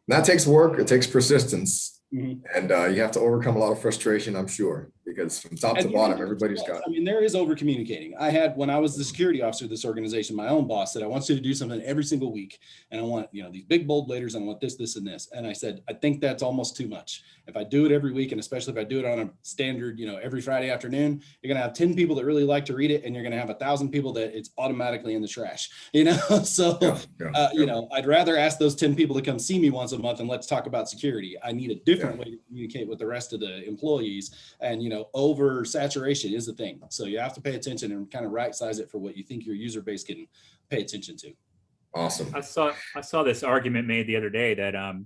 That takes work. It takes persistence. Mm-hmm. And you have to overcome a lot of frustration, I'm sure, because from top to bottom, everybody's got. I mean, there is over communicating. I had, when I was the security officer of this organization, my own boss said, I want you to do something every single week. And I want, these big bold letters. I want this, this, and this. And I said, I think that's almost too much. If I do it every week, and especially if I do it on a standard, every Friday afternoon, you're going to have 10 people that really like to read it. And you're going to have 1,000 people that it's automatically in the trash, So, I'd rather ask those 10 people to come see me once a month and let's talk about security. I need a different way to communicate with the rest of the employees, and oversaturation is the thing. So you have to pay attention and kind of right size it for what you think your user base can pay attention to. Awesome. I saw this argument made the other day that I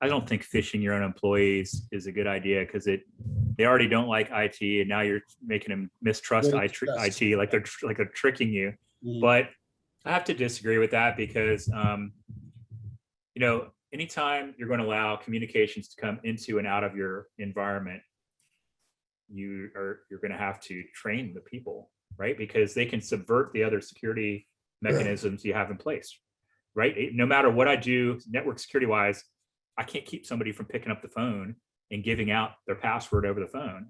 don't think phishing your own employees is a good idea, because they already don't like IT, and now you're making them mistrust IT, like they're tricking you. Mm-hmm. But I have to disagree with that, because anytime you're going to allow communications to come into and out of your environment, you're going to have to train the people, right? Because they can subvert the other security mechanisms you have in place, right? No matter what I do, network security wise, I can't keep somebody from picking up the phone and giving out their password over the phone,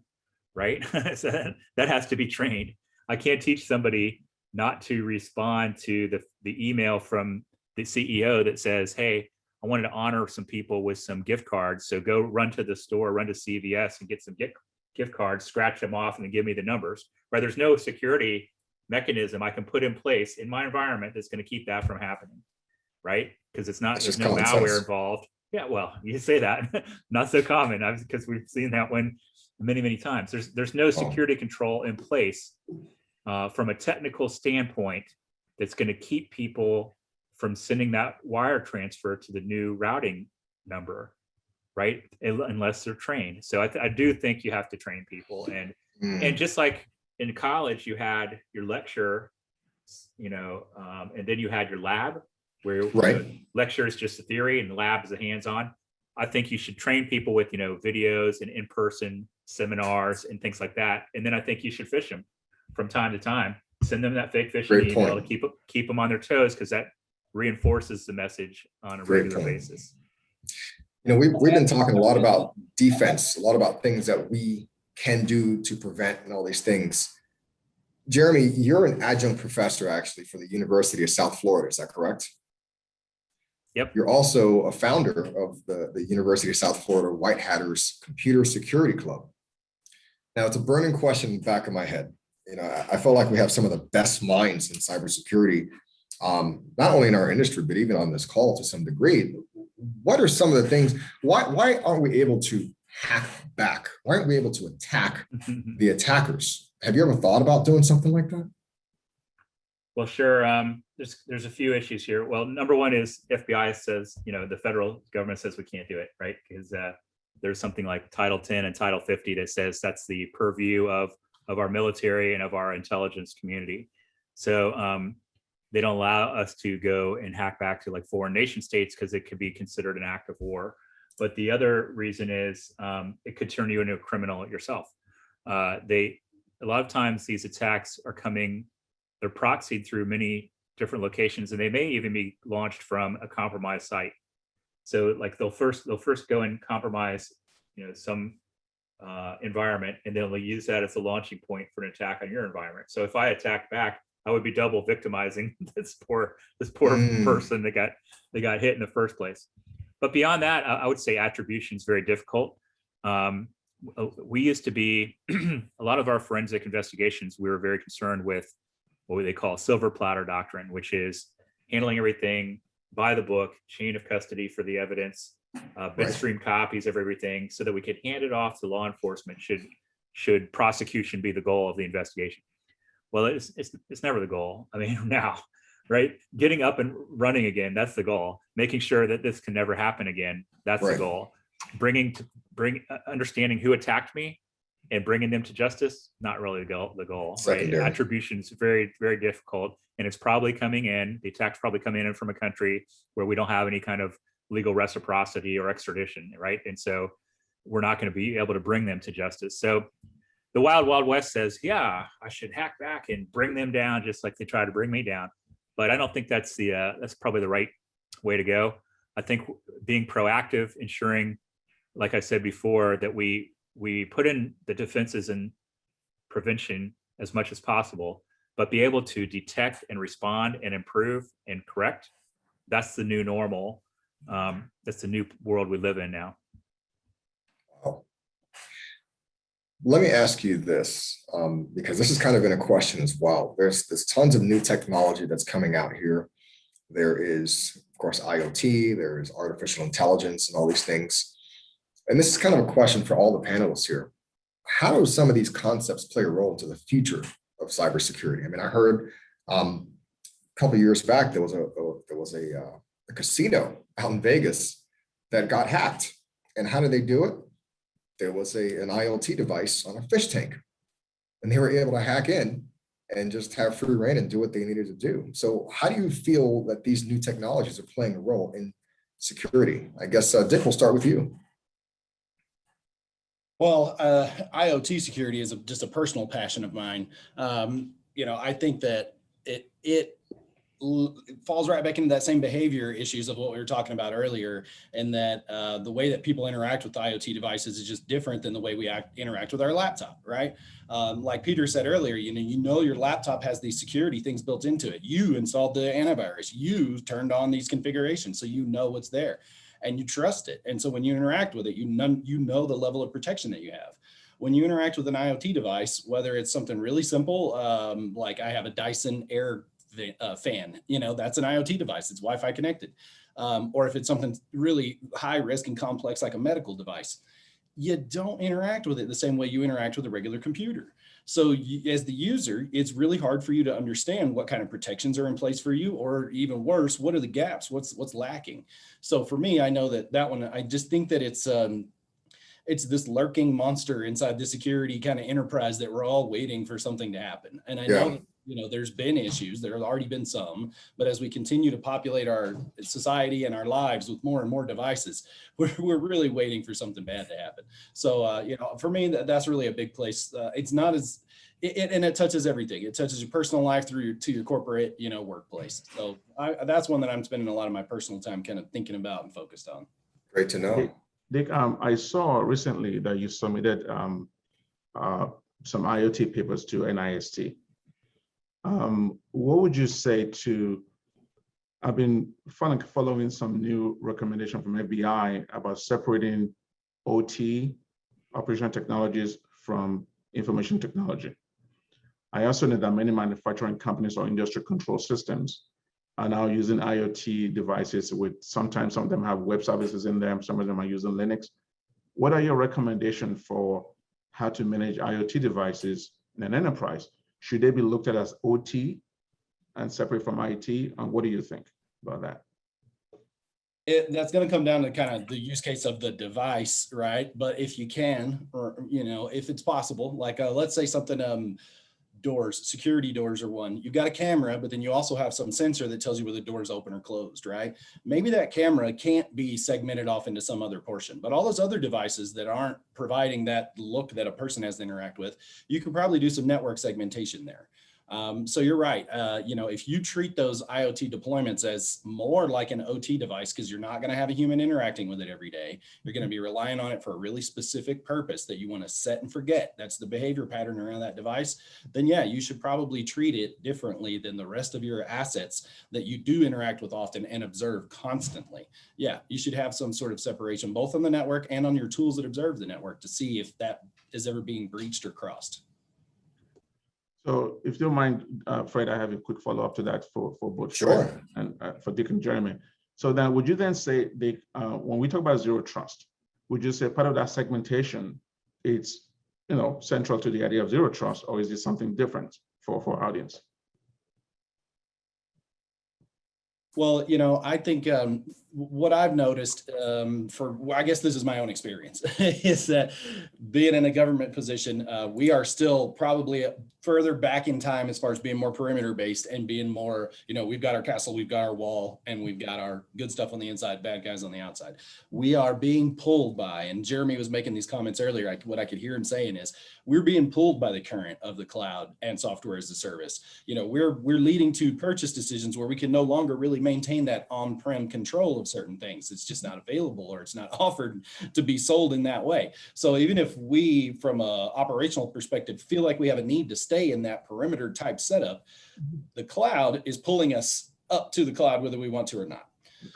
right? So that has to be trained. I can't teach somebody not to respond to the email from the CEO that says, hey, I wanted to honor some people with some gift cards. So go run to the store, run to CVS and get some gift cards, scratch them off, and then give me the numbers. Right? There's no security mechanism I can put in place in my environment that's going to keep that from happening. Right? Because there's no malware involved. Yeah, well, you say that. Not so common, because we've seen that one many, many times. There's no security control in place from a technical standpoint that's going to keep people from sending that wire transfer to the new routing number, right? Unless they're trained. So I do think you have to train people. And just like in college, you had your lecture, and then you had your lab, where lecture is just a theory and the lab is a hands-on. I think you should train people with, videos and in-person seminars and things like that. And then I think you should fish them from time to time. Send them that fake phishing email to keep them on their toes, because that reinforces the message on a regular basis. We've been talking a lot about defense, a lot about things that we can do to prevent and all these things. Jeremy, you're an adjunct professor actually for the University of South Florida. Is that correct? Yep. You're also a founder of the University of South Florida White Hatters Computer Security Club. Now, it's a burning question in the back of my head. You know, I feel like we have some of the best minds in cybersecurity, not only in our industry, but even on this call to some degree. What are some of the things, why aren't we able to hack back? Why aren't we able to attack the attackers? Have you ever thought about doing something like that? Well, sure. There's a few issues here. Well, number one is FBI says, you know, the federal government says we can't do it, right? Because there's something like Title 10 and Title 50 that says that's the purview of our military and of our intelligence community. So they don't allow us to go and hack back to like foreign nation states because it could be considered an act of war. But the other reason is it could turn you into a criminal yourself. A lot of times these attacks are coming, they're proxied through many different locations, and they may even be launched from a compromised site. So like they'll first go and compromise, you know, some environment, and then they'll use that as a launching point for an attack on your environment. So if I attack back, I would be double victimizing this poor person that got hit in the first place. But beyond that, I would say attribution is very difficult. We used to be, a lot of our forensic investigations, we were very concerned with what they call silver platter doctrine, which is handling everything by the book, chain of custody for the evidence, bitstream copies of everything, so that we could hand it off to law enforcement should prosecution be the goal of the investigation. Well, it's never the goal. I mean, now, right? Getting up and running again, that's the goal. Making sure that this can never happen again, that's the goal. Understanding who attacked me and bringing them to justice, not really the goal, right? Attribution is very, very difficult, and it's probably coming in, the attack's probably coming in from a country where we don't have any kind of legal reciprocity or extradition, right? And so we're not going to be able to bring them to justice. So the Wild Wild West says, yeah, I should hack back and bring them down just like they try to bring me down. But I don't think that's probably the right way to go. I think being proactive, ensuring, like I said before, that we put in the defenses and prevention as much as possible, but be able to detect and respond and improve and correct. That's the new normal. That's the new world we live in now. Let me ask you this, because this has kind of been a question as well. There's tons of new technology that's coming out here. There is, of course, IoT, there is artificial intelligence and all these things. And this is kind of a question for all the panelists here. How do some of these concepts play a role into the future of cybersecurity? I mean, I heard a couple of years back, there was a casino out in Vegas that got hacked. And how did they do it? There was an IoT device on a fish tank, and they were able to hack in and just have free reign and do what they needed to do. So how do you feel that these new technologies are playing a role in security? I guess, Dick, we'll start with you. Well, IoT security is just a personal passion of mine. You know, I think that it falls right back into that same behavior issues of what we were talking about earlier, and that the way that people interact with IoT devices is just different than the way we interact with our laptop, right? Like Peter said earlier, you know your laptop has these security things built into it. You installed the antivirus, you turned on these configurations, so you know what's there and you trust it. And so when you interact with it, you know the level of protection that you have. When you interact with an IoT device, whether it's something really simple, like I have a Dyson Air fan, you know, that's an IoT device, it's Wi-Fi connected. Or if it's something really high risk and complex like a medical device, you don't interact with it the same way you interact with a regular computer. So as the user, it's really hard for you to understand what kind of protections are in place for you, or even worse, what are the gaps, what's lacking. So for me, I know that one, I just think that it's this lurking monster inside the security kind of enterprise that we're all waiting for something to happen. And I know that, you know, there's been issues, there have already been some, but as we continue to populate our society and our lives with more and more devices, we're really waiting for something bad to happen. So, you know, for me, that's really a big place. It's not as, and it touches everything. It touches your personal life to your corporate, you know, workplace. So that's one that I'm spending a lot of my personal time kind of thinking about and focused on. Great to know. Dick, I saw recently that you submitted some IoT papers to NIST. what would you say to, I've been following some new recommendation from FBI about separating OT, operational technologies, from information technology. I also know that many manufacturing companies or industrial control systems are now using IoT devices with, sometimes some of them have web services in them, some of them are using Linux. What are your recommendations for how to manage IoT devices in an enterprise? Should they be looked at as OT and separate from IT? And what do you think about that? That's going to come down to kind of the use case of the device, right? But if you can, or, you know, if it's possible, like let's say something, doors, security doors are one. You've got a camera, but then you also have some sensor that tells you whether the door is open or closed, right? Maybe that camera can't be segmented off into some other portion, but all those other devices that aren't providing that look that a person has to interact with, you could probably do some network segmentation there. So you're right. You know, if you treat those IoT deployments as more like an OT device, because you're not going to have a human interacting with it every day, you're going to be relying on it for a really specific purpose that you want to set and forget. That's the behavior pattern around that device. Then yeah, you should probably treat it differently than the rest of your assets that you do interact with often and observe constantly. Yeah, you should have some sort of separation, both on the network and on your tools that observe the network, to see if that is ever being breached or crossed. So if you don't mind, Fred, I have a quick follow-up to that for both Sure. Fred and for Dick and Jeremy. So then would you then say, Dick, when we talk about zero trust, would you say part of that segmentation, it's, you know, central to the idea of zero trust, or is it something different for our audience? Well, you know, I think what I've noticed I guess this is my own experience, is that being in a government position, we are still probably further back in time as far as being more perimeter based and being more, you know, we've got our castle, we've got our wall, and we've got our good stuff on the inside, bad guys on the outside. We are being pulled by, and Jeremy was making these comments earlier, what I could hear him saying is, we're being pulled by the current of the cloud and software as a service. You know, we're leading to purchase decisions where we can no longer really maintain that on-prem control of certain things. It's just not available, or it's not offered to be sold in that way. So even if we, from a operational perspective, feel like we have a need to stay in that perimeter type setup, the cloud is pulling us up to the cloud whether we want to or not.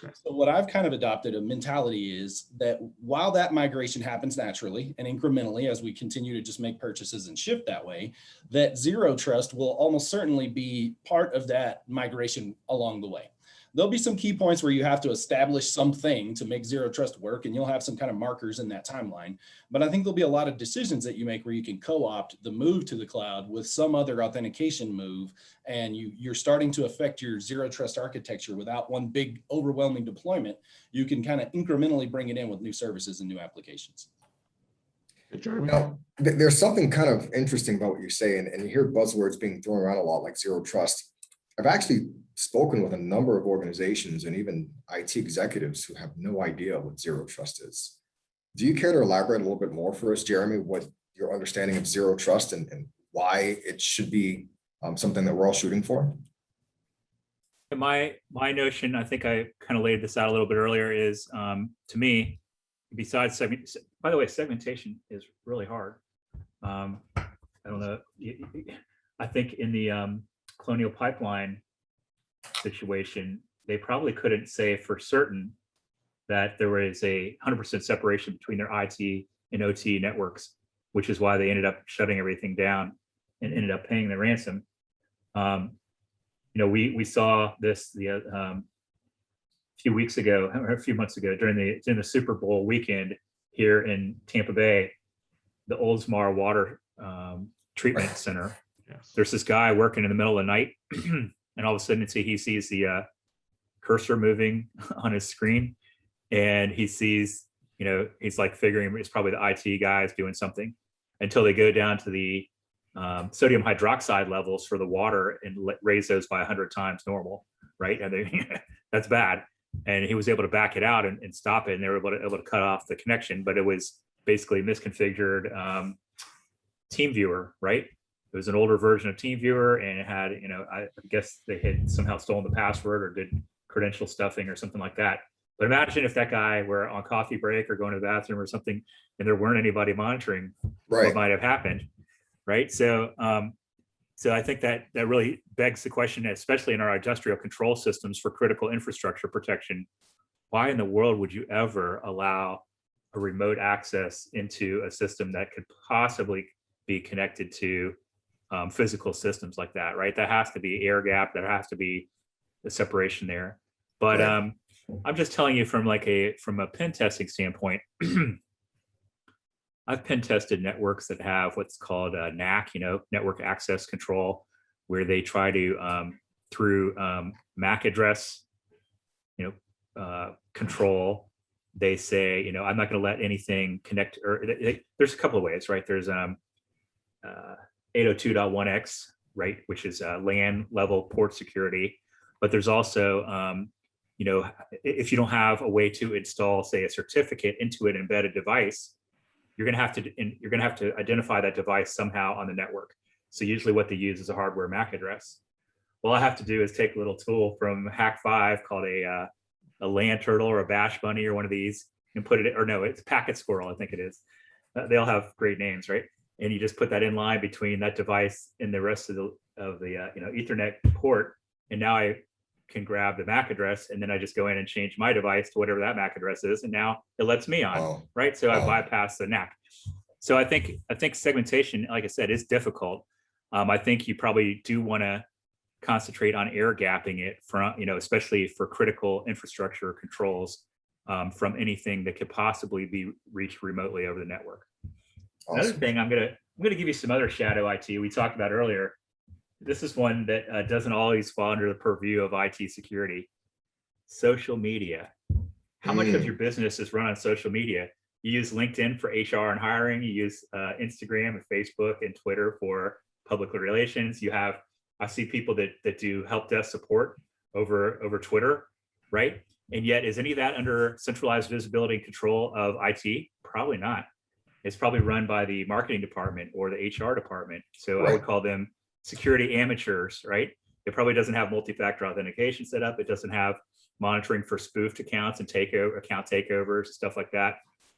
Okay. So what I've kind of adopted a mentality is that while that migration happens naturally and incrementally as we continue to just make purchases and shift that way, that zero trust will almost certainly be part of that migration along the way. There'll be some key points where you have to establish something to make zero trust work, and you'll have some kind of markers in that timeline. But I think there'll be a lot of decisions that you make where you can co-opt the move to the cloud with some other authentication move, and you're starting to affect your zero trust architecture without one big overwhelming deployment. You can kind of incrementally bring it in with new services and new applications. Jeremy? Now, there's something kind of interesting about what you say, and you hear buzzwords being thrown around a lot, like zero trust. I've actually spoken with a number of organizations and even IT executives who have no idea what zero trust is. Do you care to elaborate a little bit more for us, Jeremy, what your understanding of zero trust and why it should be something that we're all shooting for? My notion, I think I kind of laid this out a little bit earlier, is to me, besides by the way, segmentation is really hard. I don't know. I think in the Colonial Pipeline situation, they probably couldn't say for certain that there was a 100% separation between their IT and OT networks, which is why they ended up shutting everything down and ended up paying the ransom. You know, we saw this a few weeks ago, or a few months ago, during the Super Bowl weekend here in Tampa Bay, the Oldsmar Water Treatment Center. Yes. There's this guy working in the middle of the night, and all of a sudden he sees the cursor moving on his screen, and he sees, you know, he's like figuring it's probably the IT guys doing something, until they go down to the sodium hydroxide levels for the water and raise those by 100 times normal, right? And that's bad. And he was able to back it out and stop it, and they were able to cut off the connection, but it was basically misconfigured TeamViewer, right? It was an older version of TeamViewer, and it had, you know, I guess they had somehow stolen the password or did credential stuffing or something like that. But imagine if that guy were on coffee break or going to the bathroom or something, and there weren't anybody monitoring what might have happened, right? So So I think that really begs the question, especially in our industrial control systems for critical infrastructure protection, why in the world would you ever allow a remote access into a system that could possibly be connected to physical systems like that, right? That has to be air gap, there has to be the separation there. But Right. I'm just telling you from a pen testing standpoint, I've pen tested networks that have what's called a NAC, network access control, where they try to through MAC address, control. They say, I'm not going to let anything connect. Or there's a couple of ways, right? There's 802.1x, right, which is LAN level port security. But there's also, if you don't have a way to install, say, a certificate into an embedded device, you're going to have to identify that device somehow on the network. So usually what they use is a hardware MAC address. All I have to do is take a little tool from Hack5 called a LAN turtle or a bash bunny or one of these and put it, or no, it's packet squirrel, I think it is. They all have great names, right? And you just put that in line between that device and the rest of the Ethernet port. And now I can grab the MAC address, and then I just go in and change my device to whatever that MAC address is, and now it lets me on, Wow. right? So I Wow. bypass the NAC. So I think segmentation, like I said, is difficult. I think you probably do want to concentrate on air gapping it from, especially for critical infrastructure controls from anything that could possibly be reached remotely over the network. Another Awesome. thing, I'm gonna give you some other shadow IT we talked about earlier. This is one that doesn't always fall under the purview of IT security. Social media. How much of your business is run on social media? You use LinkedIn for HR and hiring. You use Instagram and Facebook and Twitter for public relations. I see people that do help desk support over Twitter, right? And yet, is any of that under centralized visibility and control of IT? Probably not. It's probably run by the marketing department or the HR department. So I would call them security amateurs, right? It probably doesn't have multi-factor authentication set up. It doesn't have monitoring for spoofed accounts and account takeovers, stuff like that.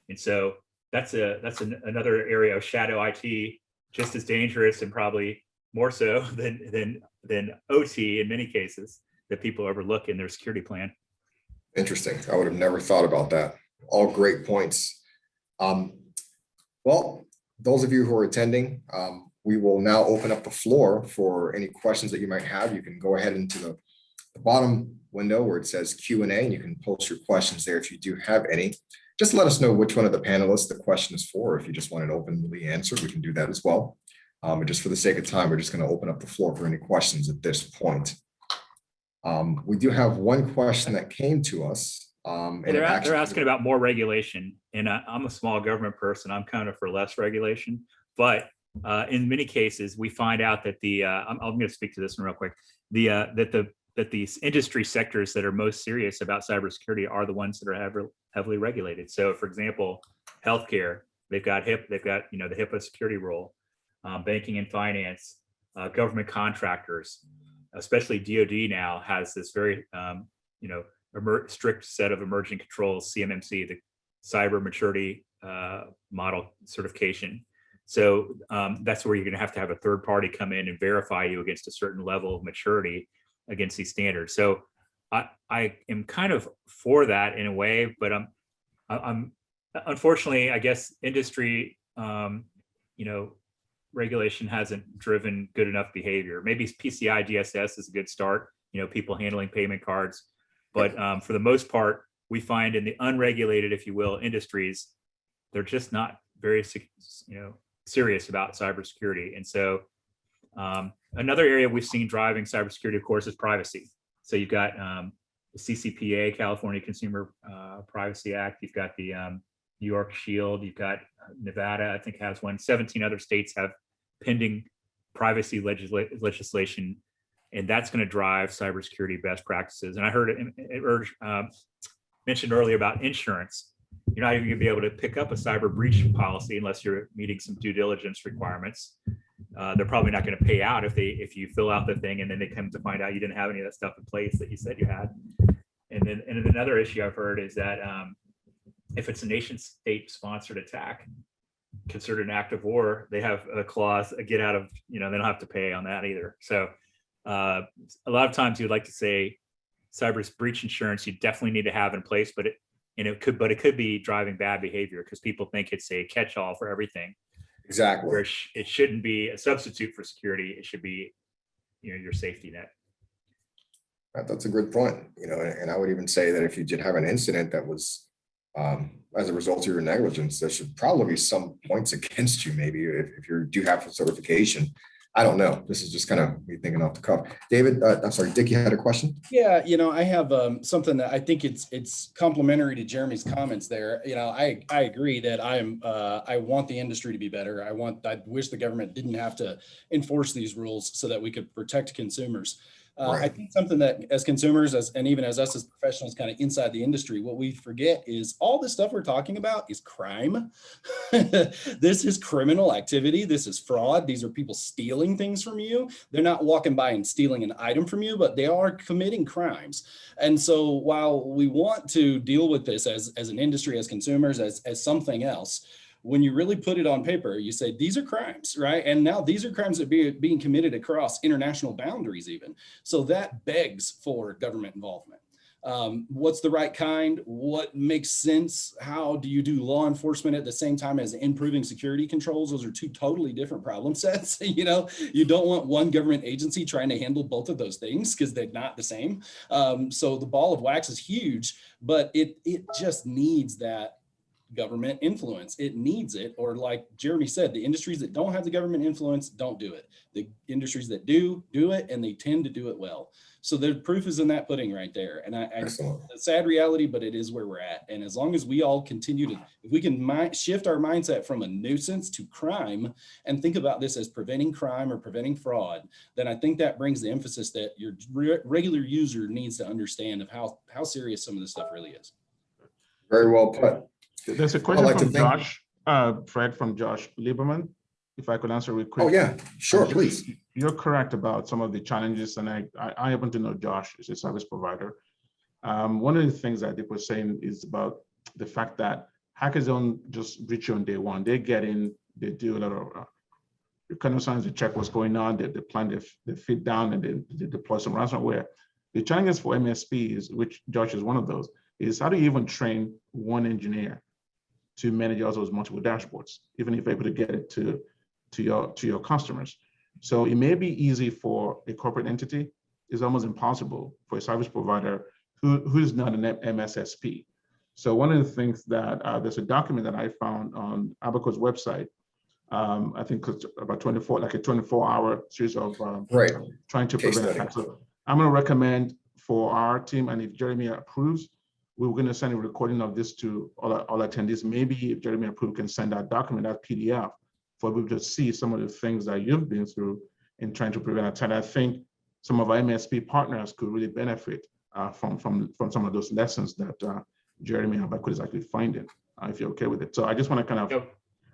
And so that's another area of shadow IT, just as dangerous and probably more so than OT in many cases, that people overlook in their security plan. Interesting. I would have never thought about that. All great points. Well, those of you who are attending, we will now open up the floor for any questions that you might have. You can go ahead into the bottom window where it says Q&A, and you can post your questions there if you do have any. Just let us know which one of the panelists the question is for. If you just want it openly answered, we can do that as well. But just for the sake of time, we're just going to open up the floor for any questions at this point. We do have one question that came to us. And they're asking about more regulation, and I'm a small government person. I'm kind of for less regulation, but in many cases, we find out that I'm going to speak to this one real quick. That these industry sectors that are most serious about cybersecurity are the ones that are heavily regulated. So, for example, healthcare, they've got the HIPAA security rule, banking and finance, government contractors, especially DoD now has this very strict set of emerging controls, CMMC, the Cyber Maturity Model Certification. So that's where you're going to have a third party come in and verify you against a certain level of maturity against these standards. So I am kind of for that in a way, but I'm unfortunately, I guess industry, regulation hasn't driven good enough behavior. Maybe PCI DSS is a good start, people handling payment cards. But for the most part, we find in the unregulated, if you will, industries, they're just not very, serious about cybersecurity. And so another area we've seen driving cybersecurity, of course, is privacy. So you've got the CCPA, California Consumer Privacy Act. You've got the New York Shield. You've got Nevada, I think, has one. 17 other states have pending privacy legislation. And that's going to drive cybersecurity best practices. And I heard it mentioned earlier about insurance. You're not even going to be able to pick up a cyber breach policy unless you're meeting some due diligence requirements. They're probably not going to pay out if you fill out the thing and then they come to find out you didn't have any of that stuff in place that you said you had. And then another issue I've heard is that if it's a nation state sponsored attack, considered an act of war, they have a clause, a get out of, they don't have to pay on that either. So a lot of times you'd like to say cyber breach insurance, you definitely need to have in place, but it could be driving bad behavior because people think it's a catch-all for everything. Exactly. Where it shouldn't be a substitute for security. It should be, your safety net. That's a good point, and I would even say that if you did have an incident that was as a result of your negligence, there should probably be some points against you, maybe if you do have a certification. I don't know. This is just kind of me thinking off the cuff. David, I'm sorry, Dick, you had a question? Yeah, I have something that I think it's complementary to Jeremy's comments there. I agree that I want the industry to be better. I wish the government didn't have to enforce these rules so that we could protect consumers. Right. I think something that as consumers, and even as us as professionals kind of inside the industry, what we forget is all this stuff we're talking about is crime. This is criminal activity. This is fraud. These are people stealing things from you. They're not walking by and stealing an item from you, but they are committing crimes. And so while we want to deal with this as an industry, as consumers, as something else, when you really put it on paper, you say, these are crimes, right? And now these are crimes that are being committed across international boundaries even. So that begs for government involvement. What's the right kind? What makes sense? How do you do law enforcement at the same time as improving security controls? Those are two totally different problem sets. You don't want one government agency trying to handle both of those things because they're not the same. So the ball of wax is huge, but it just needs that government influence. It needs it, or like Jeremy said, the industries that don't have the government influence don't do it. The industries that do it, and they tend to do it well. So the proof is in that pudding right there. And it's a sad reality, but it is where we're at. And as long as we all continue to, if we can shift our mindset from a nuisance to crime and think about this as preventing crime or preventing fraud, then I think that brings the emphasis that your regular user needs to understand of how serious some of this stuff really is. Very well put. There's a question from Josh, Fred, from Josh Lieberman. If I could answer real quick. Oh yeah, sure, please. You're correct about some of the challenges, and I happen to know Josh is a service provider. One of the things that Dick was saying is about the fact that hackers don't just breach you on day one. They get in, they do a lot of reconnaissance, they check what's going on, they plan, they feed down, and they deploy some ransomware. The challenges for MSPs, which Josh is one of those, is how do you even train one engineer to manage all those multiple dashboards, even if you're able to get it to your customers. So it may be easy for a corporate entity. It's almost impossible for a service provider who is not an MSSP. So one of the things that there's a document that I found on Abacode's website. I think it's about 24-hour series of trying to prevent attacks. So I'm going to recommend for our team, and if Jeremy approves, we're going to send a recording of this to all attendees. Maybe if Jeremy approves, can send that document, that PDF, for people to see some of the things that you've been through in trying to prevent attack. I think some of our MSP partners could really benefit from some of those lessons that Jeremy Abacode is actually finding, if you're okay with it. So I just want to kind of,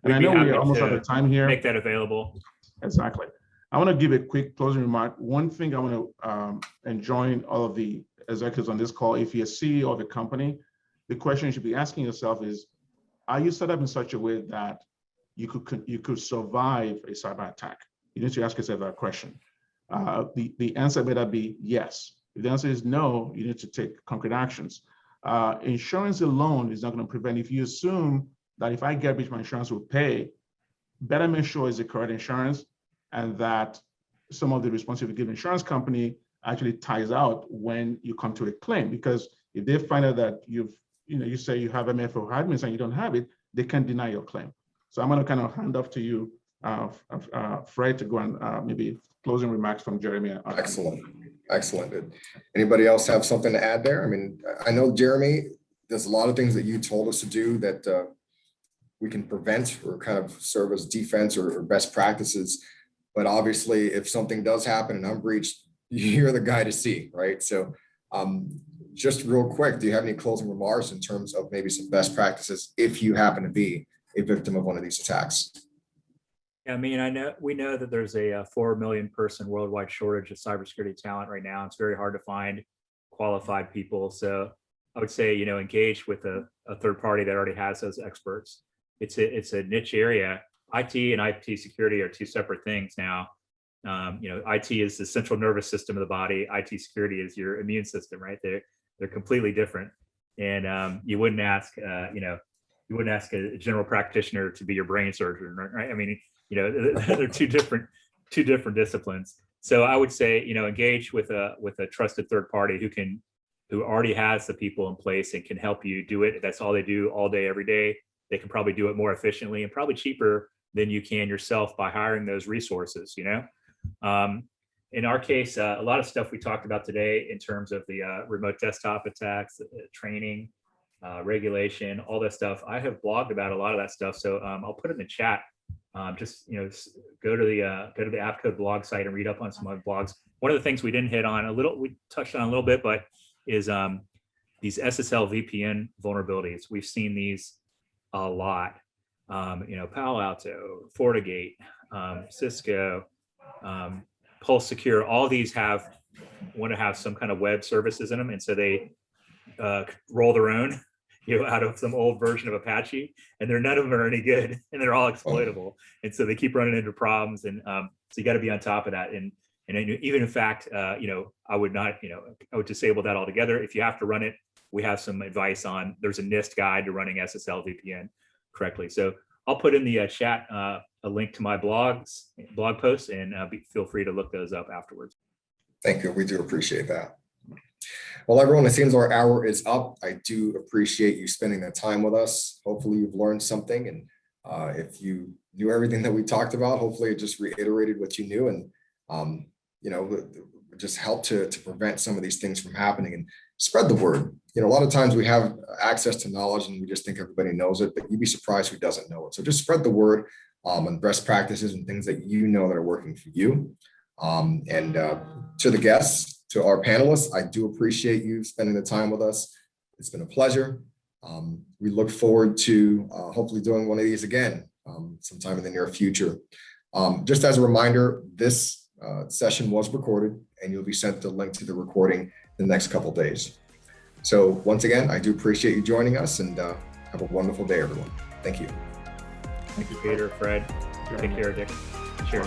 and I know we're almost out of time here. Make that available. Exactly. I want to give a quick closing remark. One thing I want to enjoin all of the executives on this call, if you're a CEO of a company, the question you should be asking yourself is, are you set up in such a way that you could survive a cyber attack? You need to ask yourself that question. The answer better be yes. If the answer is no, you need to take concrete actions. Insurance alone is not going to prevent. If you assume that if I get breached, my insurance will pay, better make sure it's the correct insurance, and that some of the responsibility given insurance company actually ties out when you come to a claim. Because if they find out that you say you have MFO admins and you don't have it, they can deny your claim. So I'm going to kind of hand off to you, Fred, to go and maybe closing remarks from Jeremy. Excellent. Anybody else have something to add there? I mean, I know, Jeremy, there's a lot of things that you told us to do that we can prevent or kind of serve as defense or best practices. But obviously, if something does happen and I'm breached, you're the guy to see, right? So just real quick, do you have any closing remarks in terms of maybe some best practices if you happen to be a victim of one of these attacks? Yeah, I mean, we know that there's a 4 million person worldwide shortage of cybersecurity talent right now. It's very hard to find qualified people. So I would say, engage with a third party that already has those experts. it's a niche area. IT and IT security are two separate things now. IT is the central nervous system of the body. IT security is your immune system, right? They're completely different. And you wouldn't ask, you wouldn't ask a general practitioner to be your brain surgeon, right? I mean, they're two different disciplines. So I would say, engage with a trusted third party who already has the people in place and can help you do it. That's all they do all day, every day. They can probably do it more efficiently and probably cheaper than you can yourself by hiring those resources. In our case, a lot of stuff we talked about today in terms of the remote desktop attacks, training, regulation, all that stuff. I have blogged about a lot of that stuff, so I'll put it in the chat. Just go to the Abacode blog site and read up on some of the blogs. One of the things we didn't hit on we touched on a little bit, but is these SSL VPN vulnerabilities. We've seen these a lot. Palo Alto, FortiGate, Cisco, Pulse Secure, all these want to have some kind of web services in them, and so they roll their own, out of some old version of Apache, and none of them are any good, and they're all exploitable, and so they keep running into problems, and so you got to be on top of that. And even in fact, I would not, I would disable that altogether. If you have to run it, we have some advice on. There's a NIST guide to running SSL VPN correctly. So I'll put in the chat a link to my blog posts, and feel free to look those up afterwards. Thank you. We do appreciate that. Well, everyone, it seems our hour is up. I do appreciate you spending the time with us. Hopefully you've learned something. And if you knew everything that we talked about, hopefully it just reiterated what you knew and, just help to prevent some of these things from happening and spread the word. A lot of times we have access to knowledge and we just think everybody knows it, but you'd be surprised who doesn't know it. So just spread the word on best practices and things that that are working for you. And to the guests, to our panelists, I do appreciate you spending the time with us. It's been a pleasure. We look forward to hopefully doing one of these again sometime in the near future. Just as a reminder, this session was recorded and you'll be sent the link to the recording the next couple of days. So once again, I do appreciate you joining us, and have a wonderful day, everyone. Thank you. Thank you, Peter, Fred. Take care, Dick. Cheers.